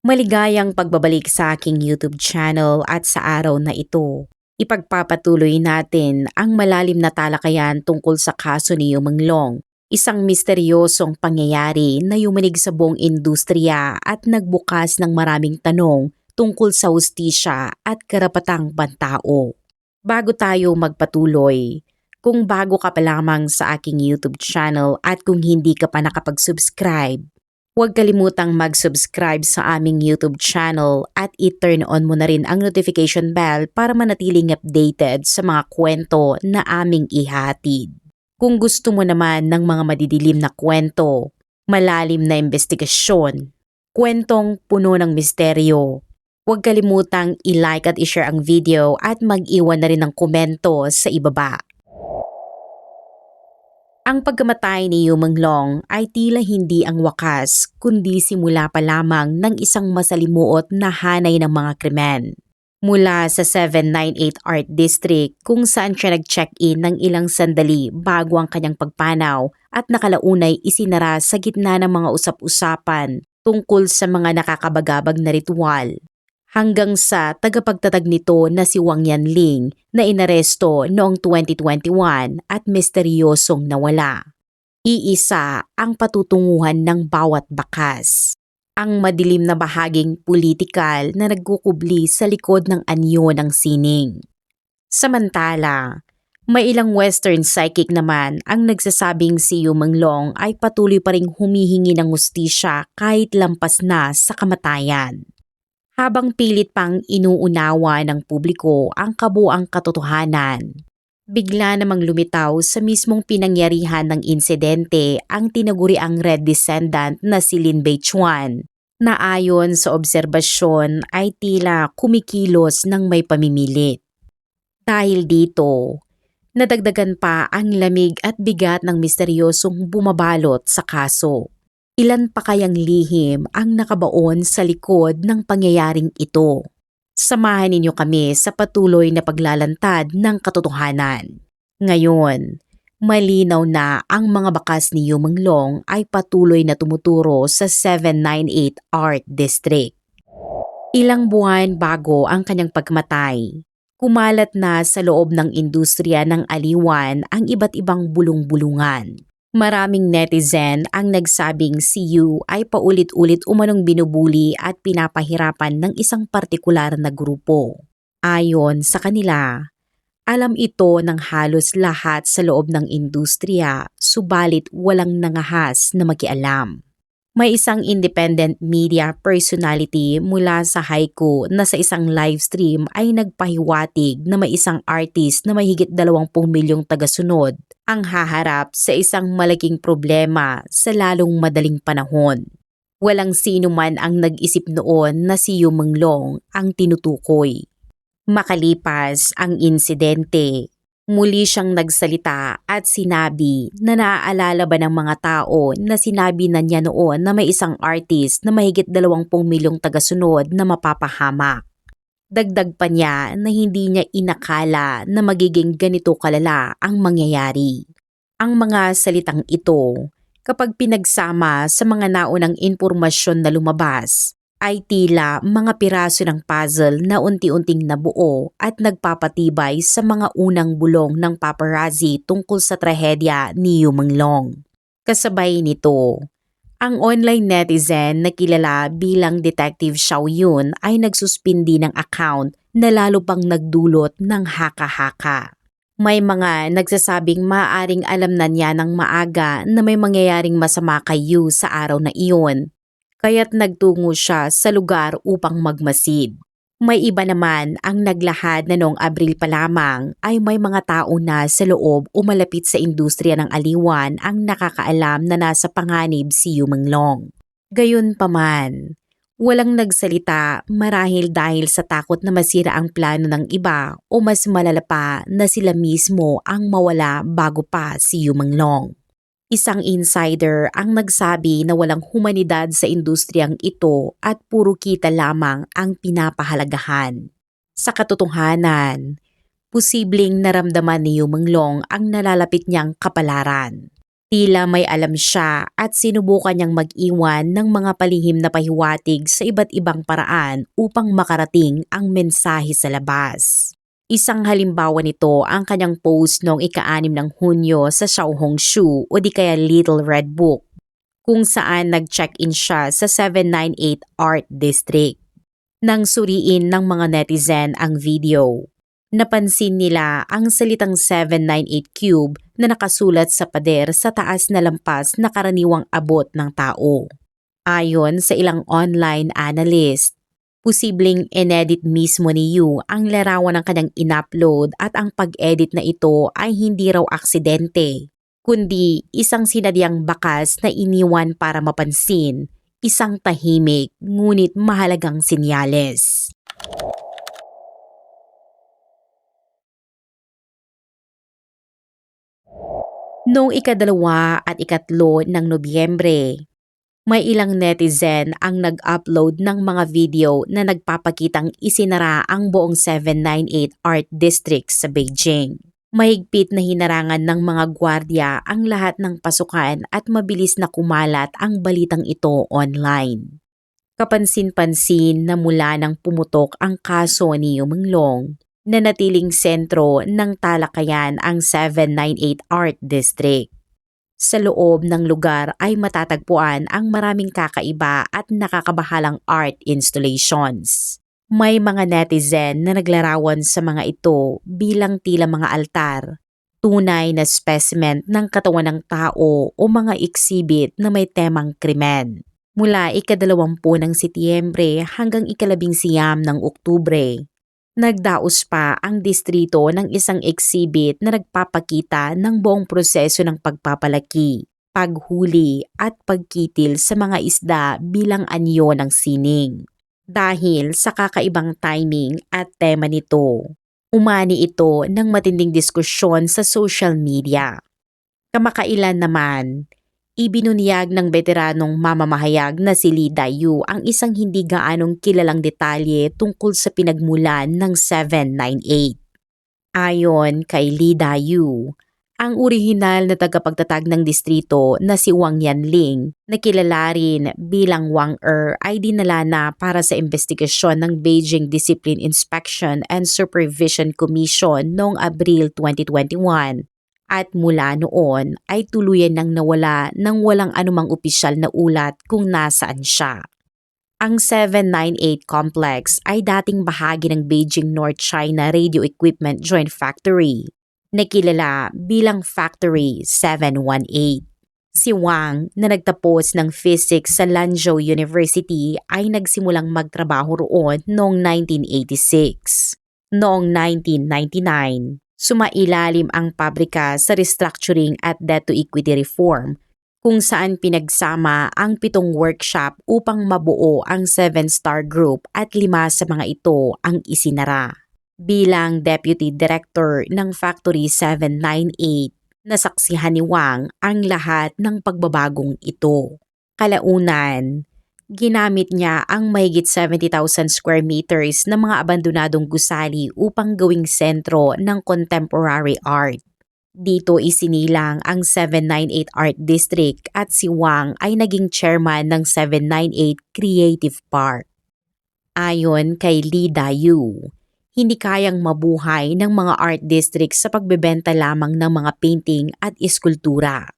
Maligayang pagbabalik sa aking YouTube channel at sa araw na ito. Ipagpapatuloy natin ang malalim na talakayan tungkol sa kaso ni Yumanglong, isang misteryosong pangyayari na yumanig sa buong industriya at nagbukas ng maraming tanong tungkol sa hustisya at karapatang pantao. Bago tayo magpatuloy, kung bago ka pa lamang sa aking YouTube channel at kung hindi ka pa nakapag-subscribe, huwag kalimutang mag-subscribe sa aming YouTube channel at i-turn on mo na rin ang notification bell para manatiling updated sa mga kwento na aming ihatid. Kung gusto mo naman ng mga madidilim na kwento, malalim na investigasyon, kwentong puno ng misteryo, huwag kalimutang i-like at i-share ang video at mag-iwan na rin ng komento sa ibaba. Ang pagkamatay ni Yumanglong ay tila hindi ang wakas kundi simula pa lamang ng isang masalimuot na hanay ng mga krimen. Mula sa 798 Art District kung saan siya nag-check-in ng ilang sandali bago ang kanyang pagpanaw at nakalaunay isinara sa gitna ng mga usap-usapan tungkol sa mga nakakabagabag na ritual. Hanggang sa tagapagtatag nito na si Wang Yanling na inaresto noong 2021 at misteryosong nawala. Iisa ang patutunguhan ng bawat bakas. Ang madilim na bahaging politikal na nagkukubli sa likod ng anyo ng sining. Samantala, may ilang Western psychic naman ang nagsasabing si Yumanglong ay patuloy pa ring humihingi ng hustisya kahit lampas na sa kamatayan. Habang pilit pang inuunawa ng publiko ang kabuang katotohanan, bigla namang lumitaw sa mismong pinangyarihan ng insidente ang tinaguriang Red Descendant na si Lin Beichuan, na ayon sa obserbasyon ay tila kumikilos ng may pamimilit. Dahil dito, nadagdagan pa ang lamig at bigat ng misteryosong bumabalot sa kaso. Ilan pa kayang lihim ang nakabaon sa likod ng pangyayaring ito? Samahan ninyo kami sa patuloy na paglalantad ng katotohanan. Ngayon, malinaw na ang mga bakas ni Yumanglong ay patuloy na tumuturo sa 798 Art District. Ilang buwan bago ang kanyang pagkamatay, kumalat na sa loob ng industriya ng aliwan ang iba't ibang bulong-bulungan. Maraming netizen ang nagsabing si Yu ay paulit-ulit umanong binubuli at pinapahirapan ng isang partikular na grupo. Ayon sa kanila, alam ito ng halos lahat sa loob ng industriya, subalit walang nangahas na makialam. May isang independent media personality mula sa Haiku na sa isang livestream ay nagpahiwatig na may isang artist na may higit 20 milyong tagasunod ang haharap sa isang malaking problema sa lalong madaling panahon. Walang sino man ang nag-isip noon na si Yumanglong ang tinutukoy. Makalipas ang insidente, muli siyang nagsalita at sinabi na naaalala ba ng mga tao na sinabi na niya noon na may isang artist na mahigit 20 milyong tagasunod na mapapahamak. Dagdag pa niya na hindi niya inakala na magiging ganito kalala ang mangyayari. Ang mga salitang ito, kapag pinagsama sa mga naunang impormasyon na lumabas, ay tila mga piraso ng puzzle na unti-unting nabuo at nagpapatibay sa mga unang bulong ng paparazzi tungkol sa trahedya ni Yumanglong. Kasabay nito, ang online netizen na kilala bilang Detective Xiao Yun ay nagsuspindi ng account na lalo pang nagdulot ng haka-haka. May mga nagsasabing maaaring alam na niya ng maaga na may mangyayaring masama kay Yu sa araw na iyon, kaya't nagtungo siya sa lugar upang magmasid. May iba naman ang naglahad na noong Abril pa lamang ay may mga tao na sa loob o malapit sa industriya ng aliwan ang nakakaalam na nasa panganib si Yumanglong. Gayunpaman, walang nagsalita marahil dahil sa takot na masira ang plano ng iba o mas malala pa na sila mismo ang mawala bago pa si Yumanglong. Isang insider ang nagsabi na walang humanidad sa industriyang ito at puro kita lamang ang pinapahalagahan. Sa katotohanan, posibleng naramdaman ni Yumanglong ang nalalapit niyang kapalaran. Tila may alam siya at sinubukan niyang mag-iwan ng mga palihim na pahiwatig sa iba't ibang paraan upang makarating ang mensahe sa labas. Isang halimbawa nito ang kanyang post noong ika-6 ng Hunyo sa Xiaohongshu o di kaya Little Red Book, kung saan nag-check-in siya sa 798 Art District. Nang suriin ng mga netizen ang video, napansin nila ang salitang 798 Cube na nakasulat sa pader sa taas na lampas na karaniwang abot ng tao. Ayon sa ilang online analyst, posibleng inedit mismo ni Yu ang larawan ng kanyang in-upload at ang pag-edit na ito ay hindi raw aksidente, kundi isang sinadyang bakas na iniwan para mapansin, isang tahimik ngunit mahalagang senyales. Noong ika-2 at ika-3 ng Nobyembre, may ilang netizen ang nag-upload ng mga video na nagpapakitang isinara ang buong 798 Art District sa Beijing. Mahigpit na hinarangan ng mga gwardya ang lahat ng pasukan at mabilis na kumalat ang balitang ito online. Kapansin-pansin na mula nang pumutok ang kaso ni Yu Menglong, na natiling sentro ng talakayan ang 798 Art District. Sa loob ng lugar ay matatagpuan ang maraming kakaiba at nakakabahalang art installations. May mga netizen na naglarawan sa mga ito bilang tila mga altar, tunay na specimen ng katawan ng tao o mga exhibit na may temang krimen. Mula ika-20 ng Setyembre hanggang ika-19 ng Oktubre, nagdaos pa ang distrito ng isang exhibit na nagpapakita ng buong proseso ng pagpapalaki, paghuli at pagkitil sa mga isda bilang anyo ng sining. Dahil sa kakaibang timing at tema nito, umani ito ng matinding diskusyon sa social media. Kamakailan naman, ibinunyag ng veteranong mamamahayag na si Lee Dayu ang isang hindi gaanong kilalang detalye tungkol sa pinagmulan ng 798. Ayon kay Lee Dayu, ang orihinal na tagapagtatag ng distrito na si Wang Yanling, na kilala rin bilang Wang ay dinala na para sa investigasyon ng Beijing Discipline Inspection and Supervision Commission noong Abril 2021. At mula noon ay tuluyan nang nawala nang walang anumang opisyal na ulat kung nasaan siya. Ang 798 Complex ay dating bahagi ng Beijing North China Radio Equipment Joint Factory, na kilala bilang Factory 718. Si Wang, na nagtapos ng physics sa Lanzhou University, ay nagsimulang magtrabaho roon noong 1986. Noong 1999, sumailalim ang pabrika sa restructuring at debt-to-equity reform, kung saan pinagsama ang 7 workshop upang mabuo ang 7-star group at 5 sa mga ito ang isinara. Bilang Deputy Director ng Factory 798, nasaksihan ni Wang ang lahat ng pagbabagong ito. Kalaunan, ginamit niya ang mahigit 70,000 square meters na mga abandonadong gusali upang gawing sentro ng contemporary art. Dito isinilang ang 798 Art District at si Wang ay naging chairman ng 798 Creative Park. Ayon kay Lee Dayu, hindi kayang mabuhay ng mga art district sa pagbebenta lamang ng mga painting at eskultura.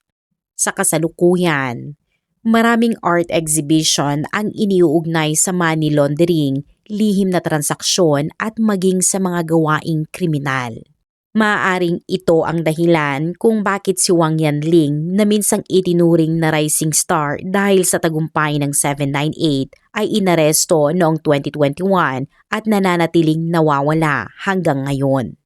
Sa kasalukuyan, maraming art exhibition ang iniuugnay sa money laundering, lihim na transaksyon at maging sa mga gawaing kriminal. Maaaring ito ang dahilan kung bakit si Wang Yanling, na minsang itinuring na rising star dahil sa tagumpay ng 798, ay inaresto noong 2021 at nananatiling nawawala hanggang ngayon.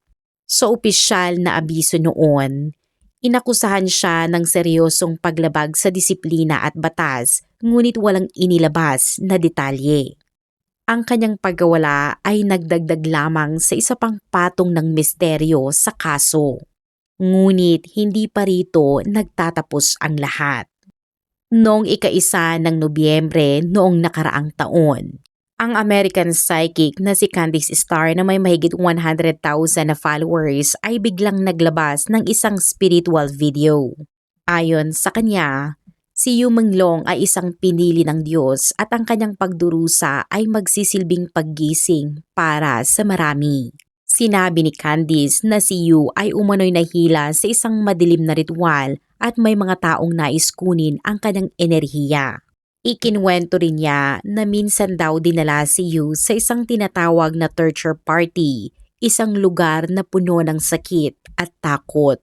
Sa opisyal na abiso noon, inakusahan siya ng seryosong paglabag sa disiplina at batas, ngunit walang inilabas na detalye. Ang kanyang pagkawala ay nagdagdag lamang sa isa pang patong ng misteryo sa kaso. Ngunit hindi pa rito nagtatapos ang lahat. Noong ika-1 ng Nobyembre noong nakaraang taon, ang American psychic na si Candice Star na may mahigit 100,000 na followers ay biglang naglabas ng isang spiritual video. Ayon sa kanya, si Yu Menglong ay isang pinili ng Diyos at ang kanyang pagdurusa ay magsisilbing paggising para sa marami. Sinabi ni Candice na si Yu ay umano'y nahila sa isang madilim na ritual at may mga taong nais kunin ang kanyang enerhiya. Ikinwento rin niya na minsan daw dinala si Yu sa isang tinatawag na torture party, isang lugar na puno ng sakit at takot.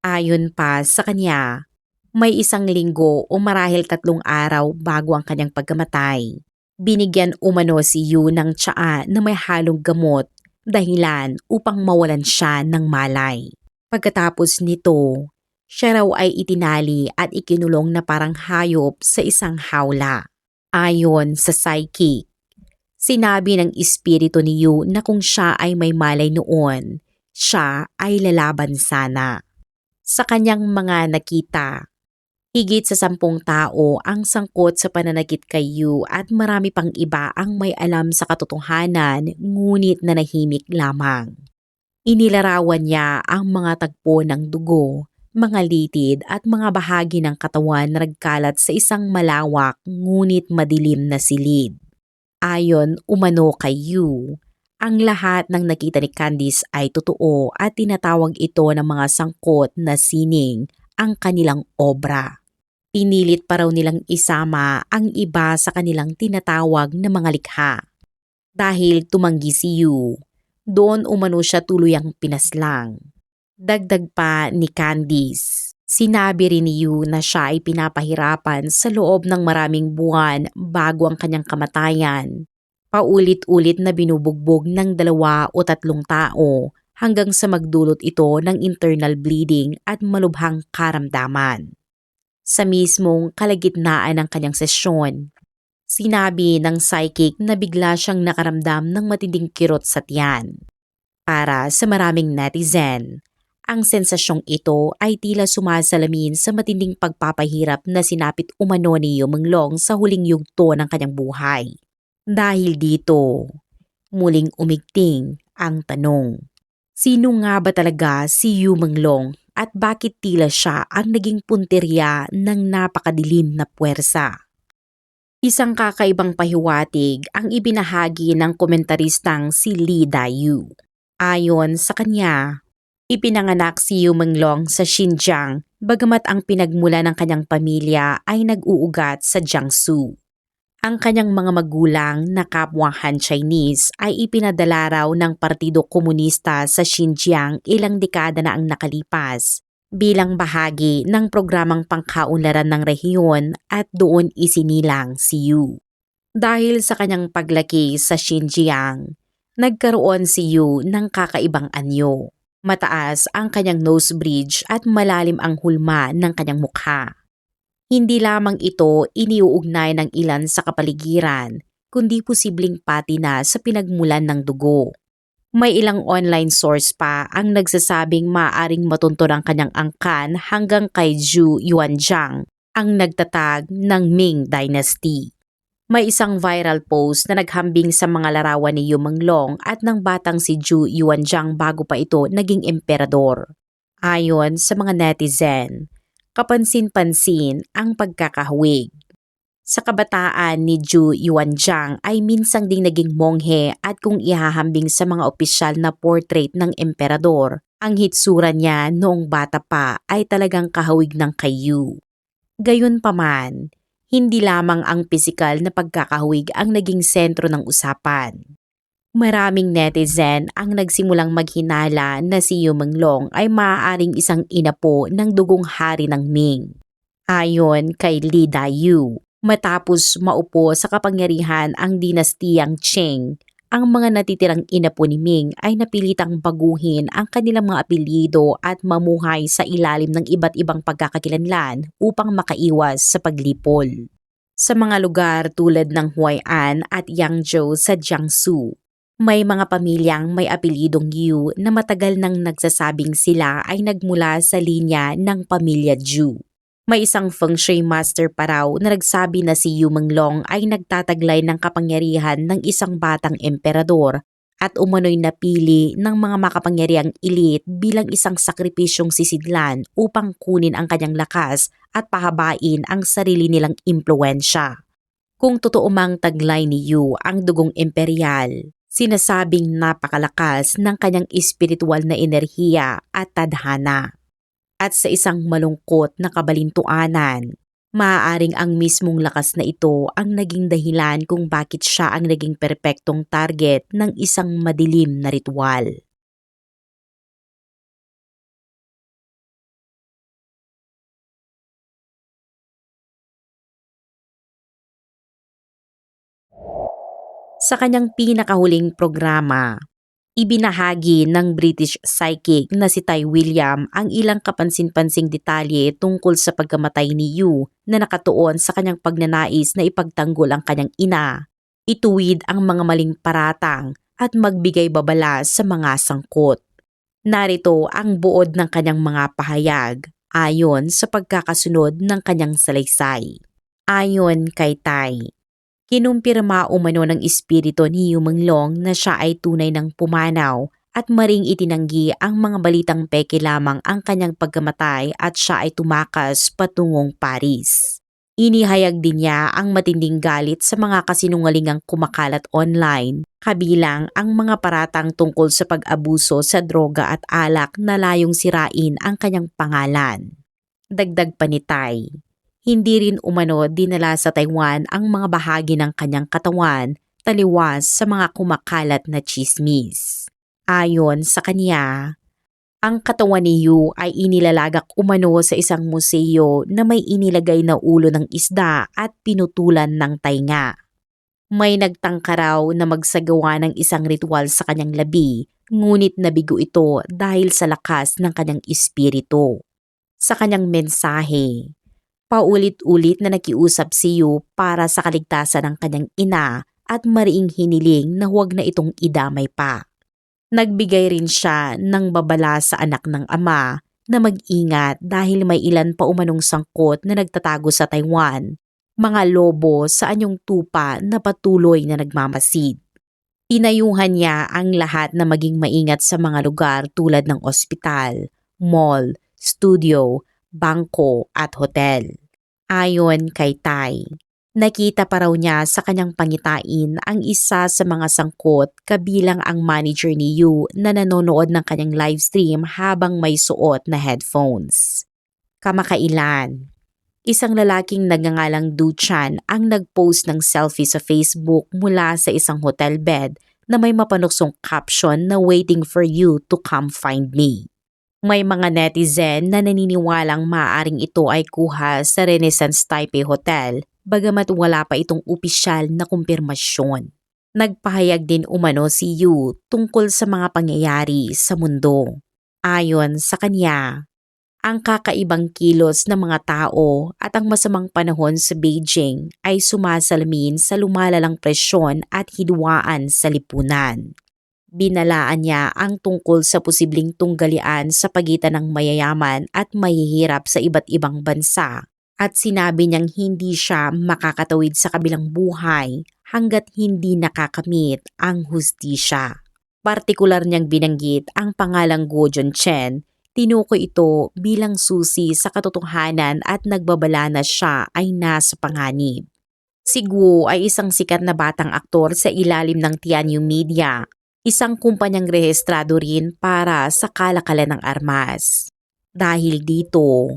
Ayon pa sa kanya, may isang linggo o marahil 3 araw bago ang kanyang pagkamatay. Binigyan umano si Yu ng tsaa na may halong gamot, dahilan upang mawalan siya ng malay. Pagkatapos nito, siya raw ay itinali at ikinulong na parang hayop sa isang hawla. Ayon sa psychic, sinabi ng espiritu ni Yu na kung siya ay may malay noon, siya ay lalaban sana. Sa kanyang mga nakita, higit sa 10 tao ang sangkot sa pananakit kay Yu at marami pang iba ang may alam sa katotohanan ngunit nanahimik lamang. Inilarawan niya ang mga tagpo ng dugo, mga litid at mga bahagi ng katawan na nagkalat sa isang malawak ngunit madilim na silid. Ayon umano kay Yu, ang lahat ng nakita ni Candice ay totoo at tinatawag ito ng mga sangkot na sining ang kanilang obra. Pinilit pa raw nilang isama ang iba sa kanilang tinatawag na mga likha. Dahil tumanggi si Yu, doon umano siya tuluyang pinaslang. Dagdag pa ni Candice, sinabi rin ni Yu na siya ay pinapahirapan sa loob ng maraming buwan bago ang kanyang kamatayan. Paulit-ulit na binubugbog ng 2 o 3 tao hanggang sa magdulot ito ng internal bleeding at malubhang karamdaman. Sa mismong kalagitnaan ng kanyang sesyon, sinabi ng psychic na bigla siyang nakaramdam ng matinding kirot sa tiyan. Para sa maraming netizen, ang sensasyong ito ay tila sumasalamin sa matinding pagpapahirap na sinapit umano ni Yu Menglong sa huling yugto ng kanyang buhay. Dahil dito, muling umigting ang tanong. Sino nga ba talaga si Yu Menglong at bakit tila siya ang naging punteriya ng napakadilim na puwersa? Isang kakaibang pahiwatig ang ibinahagi ng komentaristang si Lee Dayu. Ayon sa kanya, ipinanganak si Yu Menglong sa Xinjiang bagamat ang pinagmula ng kanyang pamilya ay nag-uugat sa Jiangsu. Ang kanyang mga magulang na kapwa Han Chinese ay ipinadala raw ng Partido Komunista sa Xinjiang ilang dekada na ang nakalipas bilang bahagi ng programang pangkaunlaran ng rehiyon at doon isinilang si Yu. Dahil sa kanyang paglaki sa Xinjiang, nagkaroon si Yu ng kakaibang anyo. Mataas ang kanyang nose bridge at malalim ang hulma ng kanyang mukha. Hindi lamang ito iniuugnay ng ilan sa kapaligiran, kundi posibleng pati na sa pinagmulan ng dugo. May ilang online source pa ang nagsasabing maaaring matuntun ang kanyang angkan hanggang kay Zhu Yuanzhang, ang nagtatag ng Ming Dynasty. May isang viral post na naghambing sa mga larawan ni Yu Menglong at ng batang si Zhu Yuanzhang bago pa ito naging emperador. Ayon sa mga netizen, kapansin-pansin ang pagkakahawig. Sa kabataan ni Zhu Yuanzhang ay minsang ding naging monghe at kung ihahambing sa mga opisyal na portrait ng emperador, ang hitsura niya noong bata pa ay talagang kahawig ng kay Yu. Gayunpaman, hindi lamang ang pisikal na pagkakahawig ang naging sentro ng usapan. Maraming netizen ang nagsimulang maghinala na si Yu Menglong ay maaaring isang inapo ng dugong hari ng Ming. Ayon kay Lee Dayu, matapos maupo sa kapangyarihan ang dinastiyang Qing, ang mga natitirang inapo ni Ming ay napilitang baguhin ang kanilang mga apelyido at mamuhay sa ilalim ng iba't ibang pagkakakilanlan upang makaiwas sa paglipol. Sa mga lugar tulad ng Huai'an at Yangzhou sa Jiangsu, may mga pamilyang may apelyidong Yu na matagal nang nagsasabing sila ay nagmula sa linya ng pamilya Zhu. May isang feng shui master pa raw na nagsabi na si Yu Menglong ay nagtataglay ng kapangyarihan ng isang batang emperador at umano'y napili ng mga makapangyariang elite bilang isang sakripisyong sisidlan upang kunin ang kanyang lakas at pahabain ang sarili nilang impluensya. Kung totoo mang taglay ni Yu ang dugong imperyal, sinasabing napakalakas ng kanyang espiritual na enerhiya at tadhana. At sa isang malungkot na kabalintuanan, maaaring ang mismong lakas na ito ang naging dahilan kung bakit siya ang naging perpektong target ng isang madilim na ritual. Sa kanyang pinakahuling programa, ibinahagi ng British psychic na si Ty William ang ilang kapansin-pansing detalye tungkol sa pagkamatay ni Yu na nakatuon sa kanyang pagnanais na ipagtanggol ang kanyang ina, ituwid ang mga maling paratang at magbigay babala sa mga sangkot. Narito ang buod ng kanyang mga pahayag ayon sa pagkakasunod ng kanyang salaysay. Ayon kay Ty, kinumpirma umano ng espiritu ni Yu Menglong na siya ay tunay ng pumanaw at maring itinanggi ang mga balitang peke lamang ang kanyang pagkamatay at siya ay tumakas patungong Paris. Inihayag din niya ang matinding galit sa mga kasinungalingang kumakalat online, kabilang ang mga paratang tungkol sa pag-abuso sa droga at alak na layong sirain ang kanyang pangalan. Dagdag pa ni Ty, hindi rin umano dinala sa Taiwan ang mga bahagi ng kanyang katawan taliwas sa mga kumakalat na tsismis. Ayon sa kanya, ang katawan ni Yu ay inilalagak umano sa isang museo na may inilagay na ulo ng isda at pinutulan ng tainga. May nagtangka raw na magsagawa ng isang ritual sa kanyang labi, ngunit nabigo ito dahil sa lakas ng kanyang espiritu. Sa kanyang mensahe, paulit-ulit na nakiusap si Yu para sa kaligtasan ng kanyang ina at mariing hiniling na huwag na itong idamay pa. Nagbigay rin siya ng babala sa anak ng ama na mag-ingat dahil may ilan pa umanong sangkot na nagtatago sa Taiwan, mga lobo sa anyong tupa na patuloy na nagmamasid. Inayuhan niya ang lahat na maging maingat sa mga lugar tulad ng ospital, mall, studio, bangko at hotel. Ayon kay Ty, nakita pa raw niya sa kanyang pangitain ang isa sa mga sangkot kabilang ang manager ni Yu na nanonood ng kanyang livestream habang may suot na headphones. Kamakailan, isang lalaking nagngangalang Du Chan ang nagpost ng selfie sa Facebook mula sa isang hotel bed na may mapanuksong caption na "Waiting for you to come find me." May mga netizen na naniniwalang maaaring ito ay kuha sa Renaissance Taipei Hotel, bagamat wala pa itong opisyal na kumpirmasyon. Nagpahayag din umano si Yu tungkol sa mga pangyayari sa mundo. Ayon sa kanya, ang kakaibang kilos ng mga tao at ang masamang panahon sa Beijing ay sumasalamin sa lumalalang presyon at hidwaan sa lipunan. Binalaan niya ang tungkol sa posibleng tunggalian sa pagitan ng mayayaman at mahihirap sa iba't ibang bansa at sinabi niyang hindi siya makakatawid sa kabilang buhay hanggat hindi nakakamit ang hustisya. Partikular niyang binanggit ang pangalang Guo Junchen, tinukoy ito bilang susi sa katotohanan at nagbabala na siya ay nasa panganib. Si Guo ay isang sikat na batang aktor sa ilalim ng Tianyu Media, isang kumpanyang rehistrado rin para sa kalakalan ng armas. Dahil dito,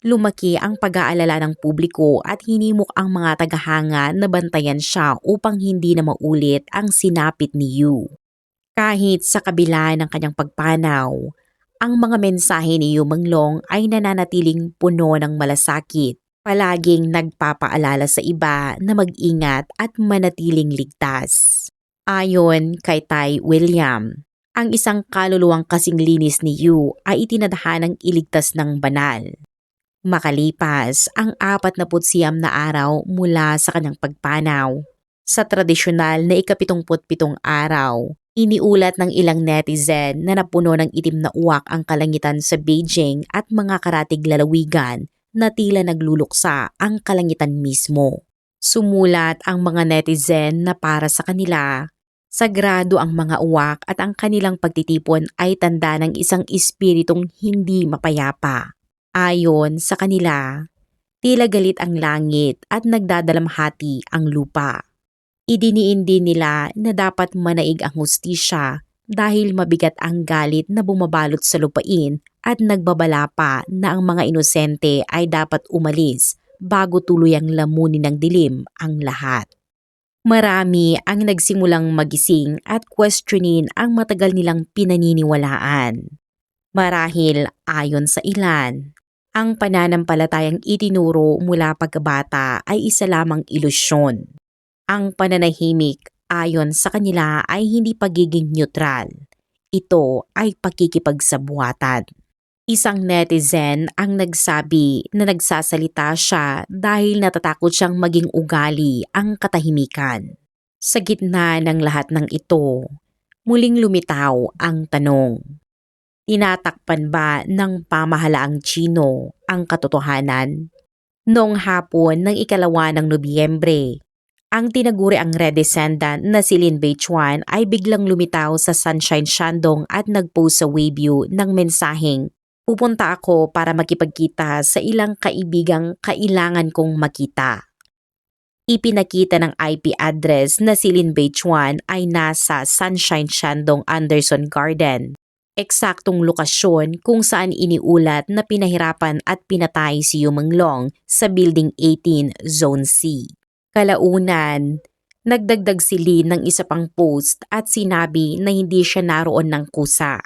lumaki ang pag-aalala ng publiko at hinimok ang mga tagahanga na bantayan siya upang hindi na maulit ang sinapit ni Yu. Kahit sa kabila ng kanyang pagpanaw, ang mga mensahe ni Yu Menglong ay nananatiling puno ng malasakit, palaging nagpapaalala sa iba na mag-ingat at manatiling ligtas. Ayon kay Ty William, ang isang kaluluwang kasing linis ni Yu ay itinadhanang iligtas ng banal. Makalipas ang 49 na araw mula sa kanyang pagpanaw, sa tradisyonal na ika-77 araw, iniulat ng ilang netizen na napuno ng itim na uwak ang kalangitan sa Beijing at mga karatig lalawigan na tila nagluluksa ang kalangitan mismo. Sumulat ang mga netizen na para sa kanila, Sagrado ang mga uwak at ang kanilang pagtitipon ay tanda ng isang espiritong hindi mapayapa. Ayon sa kanila, tila galit ang langit at nagdadalamhati ang lupa. Idiniin din nila na dapat manaig ang hustisya dahil mabigat ang galit na bumabalot sa lupain at nagbabala pa na ang mga inosente ay dapat umalis bago tuluyang lamunin ng dilim ang lahat. Marami ang nagsimulang magising at questionin ang matagal nilang pinaniniwalaan. Marahil ayon sa ilan, ang pananampalatayang itinuro mula pagkabata ay isa lamang ilusyon. Ang pananahimik ayon sa kanila ay hindi pagiging neutral. Ito ay pakikipagsabuatan. Isang netizen ang nagsabi na nagsasalita siya dahil natatakot siyang maging ugali ang katahimikan. Sa gitna ng lahat ng ito, muling lumitaw ang tanong. Tinatakpan ba ng pamahalaang Tsino ang katotohanan? Noong hapon ng 2 ng Nobyembre, ang tinaguri ang red descendant na si Lin Beichuan ay biglang lumitaw sa Sunshine Shandong at nagpost sa Weibo ng mensaheng, "Pupunta ako para makipagkita sa ilang kaibigang kailangan kong makita." Ipinakita ng IP address na si Lin Beichuan ay nasa Sunshine Shandong Anderson Garden. Eksaktong lokasyon kung saan iniulat na pinahirapan at pinatay si Yu Menglong sa Building 18, Zone C. Kalaunan, nagdagdag si Lin ng isa pang post at sinabi na hindi siya naroon ng kusa.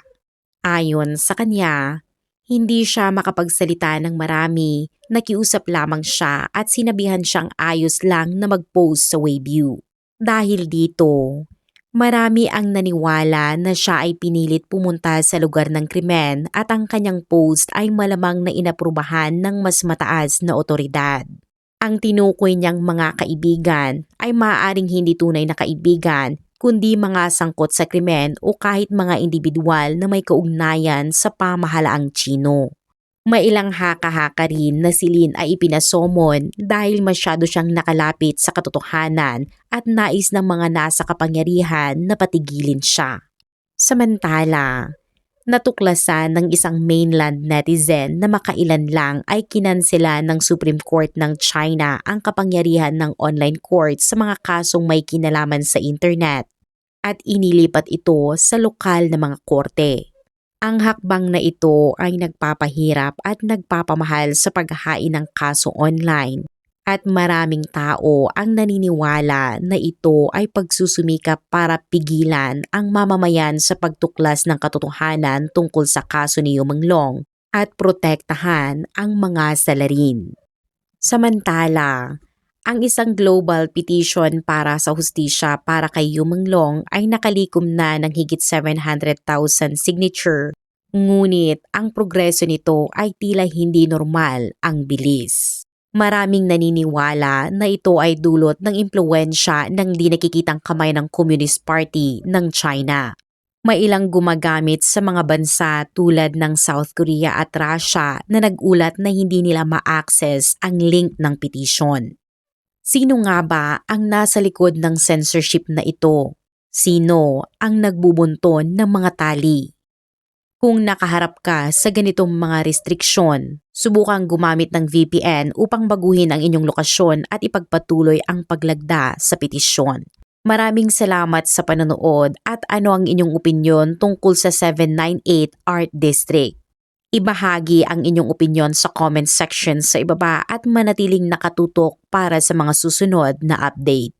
Ayon sa kanya, hindi siya makapagsalita ng marami, nakiusap lamang siya at sinabihan siyang ayos lang na mag-post sa Weibo. Dahil dito, marami ang naniwala na siya ay pinilit pumunta sa lugar ng krimen at ang kanyang post ay malamang na inaprubahan ng mas mataas na otoridad. Ang tinukoy niyang mga kaibigan ay maaaring hindi tunay na kaibigan kundi mga sangkot sa krimen o kahit mga individual na may kaugnayan sa pamahalaang Tsino. Mailang haka-haka rin na si Lin ay ipinasomon dahil masyado siyang nakalapit sa katotohanan at nais ng mga nasa kapangyarihan na patigilin siya. Samantala, natuklasan ng isang mainland netizen na makailan lang ay kinansela ng Supreme Court ng China ang kapangyarihan ng online court sa mga kasong may kinalaman sa internet at inilipat ito sa lokal na mga korte. Ang hakbang na ito ay nagpapahirap at nagpapamahal sa paghahain ng kaso online at maraming tao ang naniniwala na ito ay pagsusumikap para pigilan ang mamamayan sa pagtuklas ng katotohanan tungkol sa kaso ni Yu Menglong at protektahan ang mga salarin. Samantala, ang isang global petition para sa hustisya para kay Yu Menglong ay nakalikom na ng higit 700,000 signature, ngunit ang progreso nito ay tila hindi normal ang bilis. Maraming naniniwala na ito ay dulot ng impluwensya ng di nakikitang kamay ng Communist Party ng China. May ilang gumagamit sa mga bansa tulad ng South Korea at Russia na nagulat na hindi nila ma-access ang link ng petition. Sino nga ba ang nasa likod ng censorship na ito? Sino ang nagbubunton ng mga tali? Kung nakaharap ka sa ganitong mga restriksyon, subukang gumamit ng VPN upang baguhin ang inyong lokasyon at ipagpatuloy ang paglagda sa petisyon. Maraming salamat sa panonood at ano ang inyong opinyon tungkol sa 798 Art District. Ibahagi ang inyong opinyon sa comment section sa ibaba at manatiling nakatutok para sa mga susunod na update.